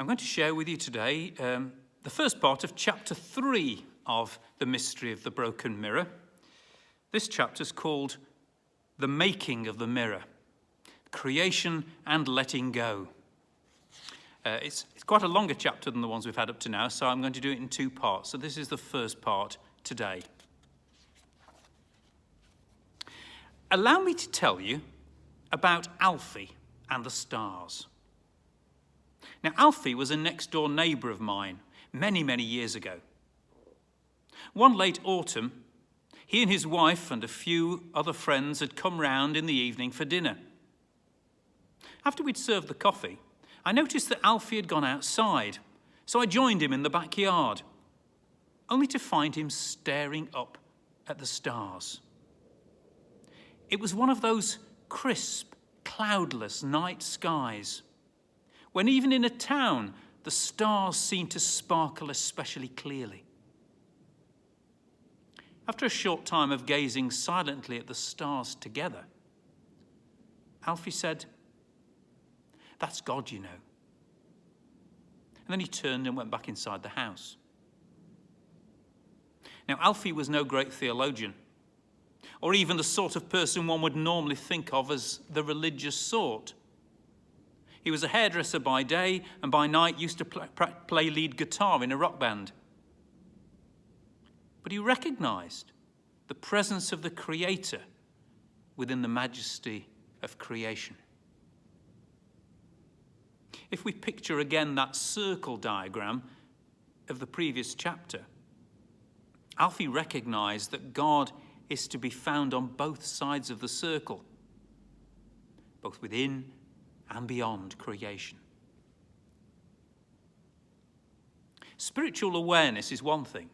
I'm going to share with you today the first part of chapter 3 of The Mystery of the Broken Mirror. This chapter is called The Making of the Mirror, Creation and Letting Go. It's quite a longer chapter than the ones we've had up to now, so I'm going to do it in two parts. So this is the first part today. Allow me to tell you about Alfie and the stars. Now, Alfie was a next-door neighbour of mine many, many years ago. One late autumn, he and his wife and a few other friends had come round in the evening for dinner. After we'd served the coffee, I noticed that Alfie had gone outside, so I joined him in the backyard, only to find him staring up at the stars. It was one of those crisp, cloudless night skies, when even in a town, the stars seemed to sparkle especially clearly. After a short time of gazing silently at the stars together, Alfie said, "That's God, you know." And then he turned and went back inside the house. Now, Alfie was no great theologian, or even the sort of person one would normally think of as the religious sort. He was a hairdresser by day, and by night used to play lead guitar in a rock band. But he recognized the presence of the Creator within the majesty of creation. If we picture again that circle diagram of the previous chapter, Alfie recognized that God is to be found on both sides of the circle, both within and beyond creation. Spiritual awareness is one thing,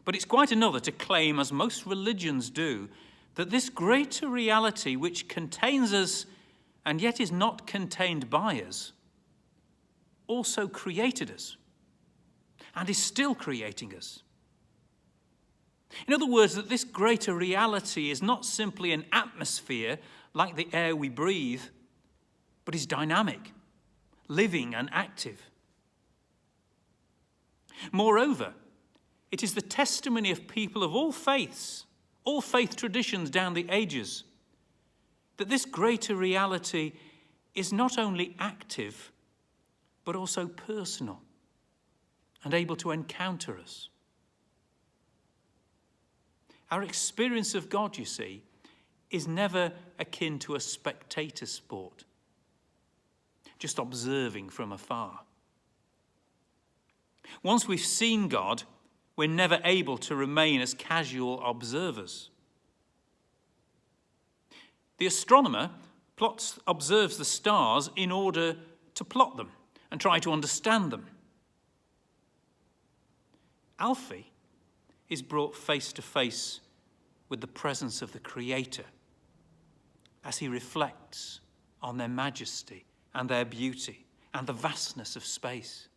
but it's quite another to claim, as most religions do, that this greater reality which contains us and yet is not contained by us also created us and is still creating us. In other words, that this greater reality is not simply an atmosphere like the air we breathe, but is dynamic, living and active. Moreover, it is the testimony of people of all faiths, all faith traditions down the ages, that this greater reality is not only active, but also personal and able to encounter us. Our experience of God, you see, is never akin to a spectator sport, just observing from afar. Once we've seen God, we're never able to remain as casual observers. The astronomer observes the stars in order to plot them and try to understand them. Alfie is brought face to face with the presence of the Creator as he reflects on their majesty and their beauty and the vastness of space.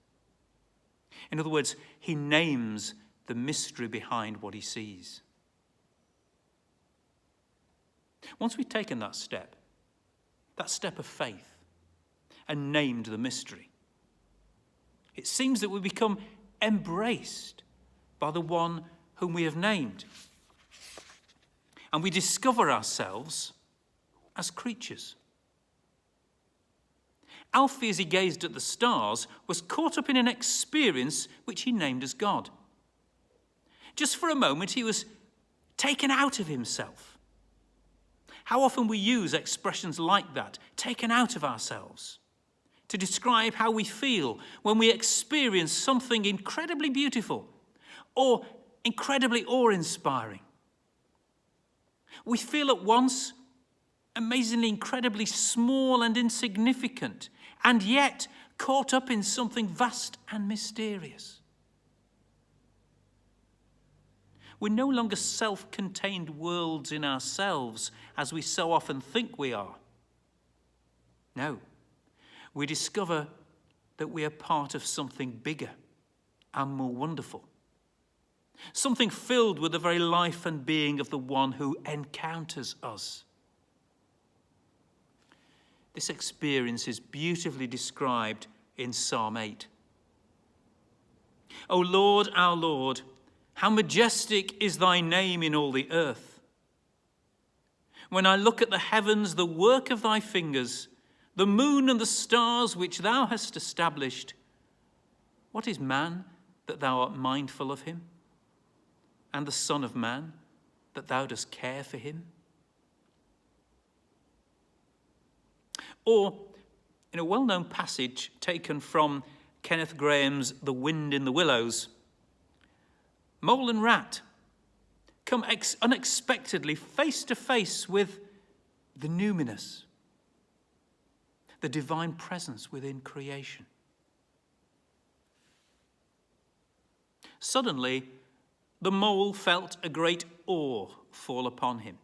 In other words, he names the mystery behind what he sees. Once we've taken that step of faith, and named the mystery, it seems that we become embraced by the one whom we have named. And we discover ourselves as creatures. Alfie, as he gazed at the stars, was caught up in an experience which he named as God. Just for a moment, he was taken out of himself. How often we use expressions like that, taken out of ourselves, to describe how we feel when we experience something incredibly beautiful or incredibly awe-inspiring. We feel at once amazingly, incredibly small and insignificant, and yet caught up in something vast and mysterious. We're no longer self-contained worlds in ourselves, as we so often think we are. No, we discover that we are part of something bigger and more wonderful. Something filled with the very life and being of the one who encounters us. This experience is beautifully described in Psalm 8. O Lord, our Lord, how majestic is thy name in all the earth. When I look at the heavens, the work of thy fingers, the moon and the stars which thou hast established, what is man that thou art mindful of him? And the Son of Man that thou dost care for him? Or, in a well-known passage taken from Kenneth Grahame's The Wind in the Willows, mole and rat come unexpectedly face to face with the numinous, the divine presence within creation. Suddenly, the mole felt a great awe fall upon him,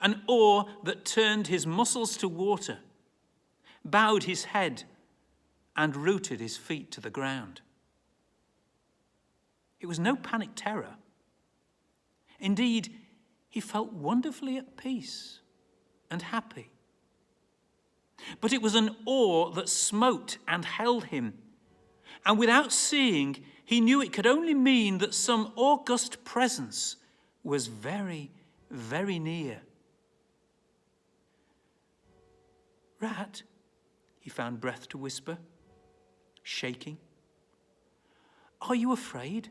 an awe that turned his muscles to water, bowed his head, and rooted his feet to the ground. It was no panic terror. Indeed, he felt wonderfully at peace and happy. But it was an awe that smote and held him, and without seeing, he knew it could only mean that some august presence was very, very near. Rat, he found breath to whisper, shaking. Are you afraid?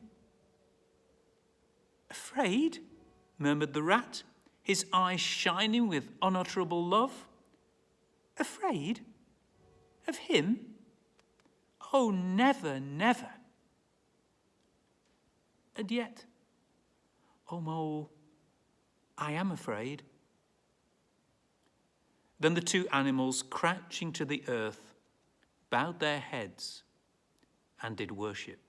Afraid? Murmured the rat, his eyes shining with unutterable love. Afraid? Of him? Oh, never, never. And yet, oh mole, I am afraid. Then the two animals, crouching to the earth, bowed their heads and did worship.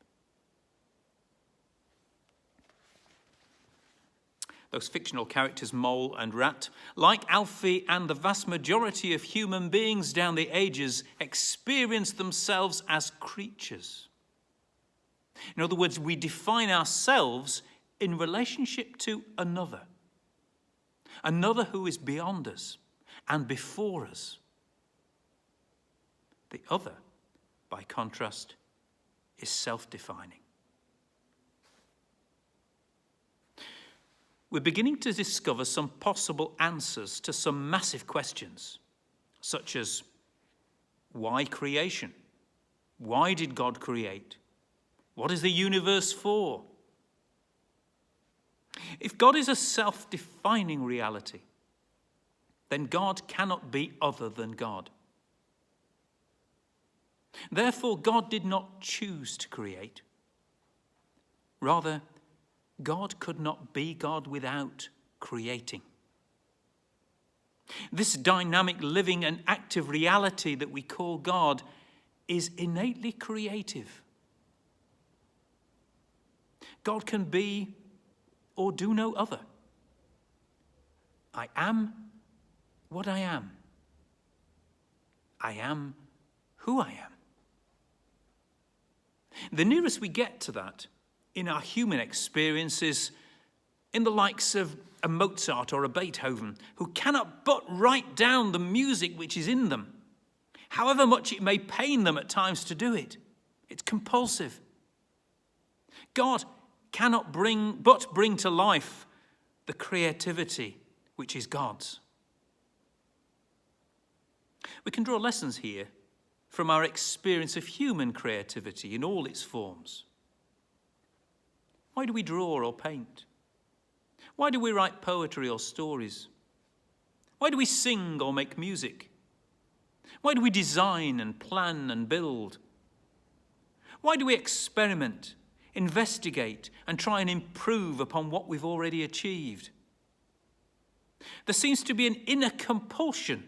Those fictional characters, Mole and Rat, like Alfie and the vast majority of human beings down the ages, experience themselves as creatures. In other words, we define ourselves in relationship to another who is beyond us and before us. The other, by contrast, is self-defining. We're beginning to discover some possible answers to some massive questions, such as why creation? Why did God create? What is the universe for? If God is a self-defining reality, then God cannot be other than God. Therefore, God did not choose to create. Rather, God could not be God without creating. This dynamic, living and active reality that we call God is innately creative. God can be or do no other. I am what I am. I am who I am. The nearest we get to that in our human experiences, in the likes of a Mozart or a Beethoven, who cannot but write down the music which is in them, however much it may pain them at times to do it. It's compulsive. God cannot bring to life the creativity which is God's. We can draw lessons here from our experience of human creativity in all its forms. Why do we draw or paint? Why do we write poetry or stories? Why do we sing or make music? Why do we design and plan and build? Why do we experiment, investigate, and try and improve upon what we've already achieved? There seems to be an inner compulsion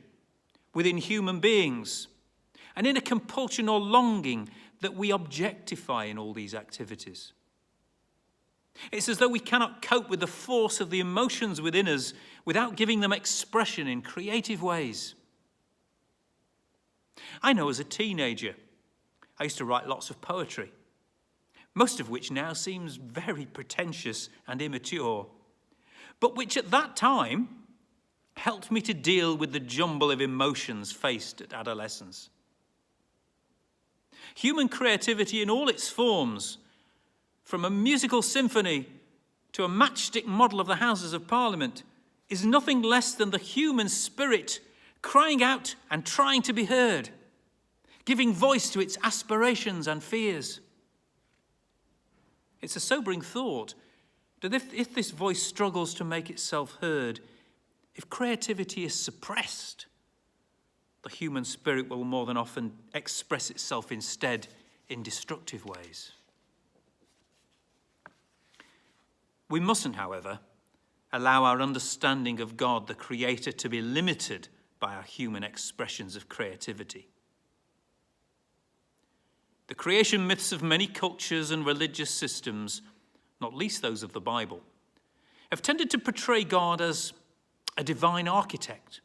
within human beings, an inner compulsion or longing that we objectify in all these activities. It's as though we cannot cope with the force of the emotions within us without giving them expression in creative ways. I know as a teenager, I used to write lots of poetry, most of which now seems very pretentious and immature, but which at that time helped me to deal with the jumble of emotions faced at adolescence. Human creativity in all its forms, from a musical symphony to a matchstick model of the Houses of Parliament, is nothing less than the human spirit crying out and trying to be heard, giving voice to its aspirations and fears. It's a sobering thought that if this voice struggles to make itself heard, if creativity is suppressed, the human spirit will more than often express itself instead in destructive ways. We mustn't, however, allow our understanding of God, the Creator, to be limited by our human expressions of creativity. The creation myths of many cultures and religious systems, not least those of the Bible, have tended to portray God as a divine architect,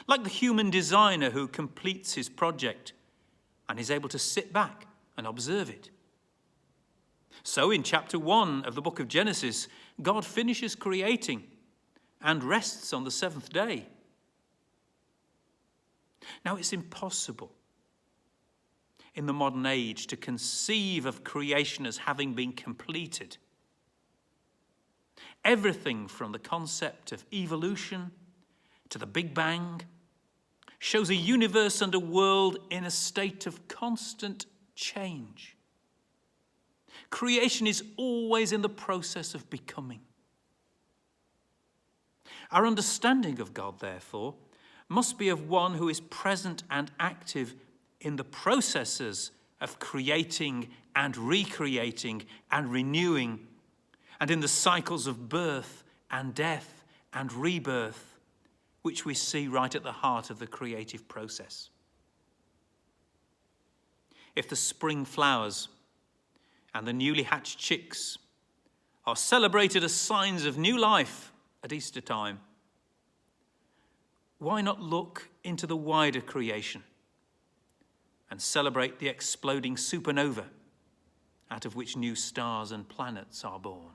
like the human designer who completes his project and is able to sit back and observe it. So in chapter 1 of the book of Genesis, God finishes creating and rests on the seventh day. Now, it's impossible in the modern age to conceive of creation as having been completed. Everything from the concept of evolution to the Big Bang shows a universe and a world in a state of constant change. Creation is always in the process of becoming. Our understanding of God, therefore, must be of one who is present and active in the processes of creating and recreating and renewing, and in the cycles of birth and death and rebirth, which we see right at the heart of the creative process. If the spring flowers and the newly hatched chicks are celebrated as signs of new life at Easter time, why not look into the wider creation and celebrate the exploding supernova out of which new stars and planets are born?